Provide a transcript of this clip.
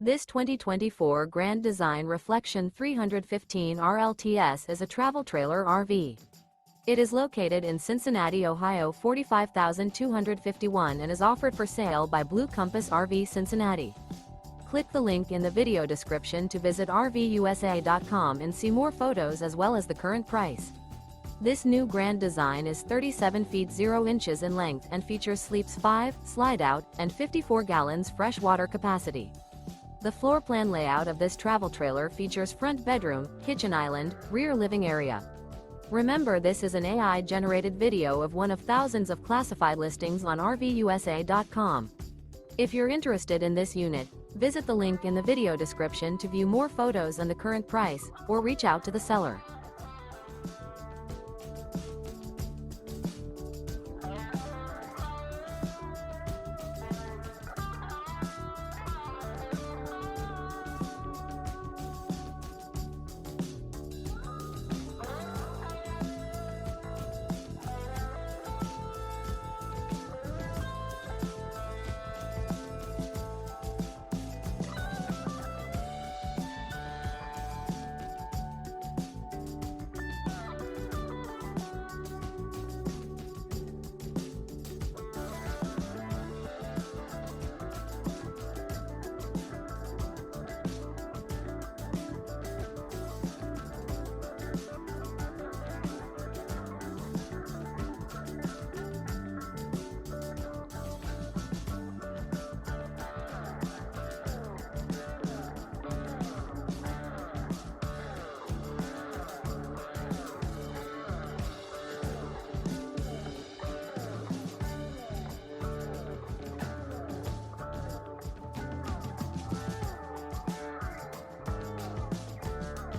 This 2024 Grand Design Reflection 315 RLTS is a travel trailer RV. It is located in Cincinnati, Ohio 45251 and is offered for sale by Blue Compass RV Cincinnati. Click the link in the video description to visit RVUSA.com and see more photos as well as the current price. This new Grand Design is 37 feet 0 inches in length and features sleeps 5, slide-out, and 54 gallons fresh water capacity. The floor plan layout of this travel trailer features front bedroom, kitchen island, rear living area. Remember, this is an AI-generated video of one of thousands of classified listings on RVUSA.com. If you're interested in this unit, visit the link in the video description to view more photos and the current price, or reach out to the seller.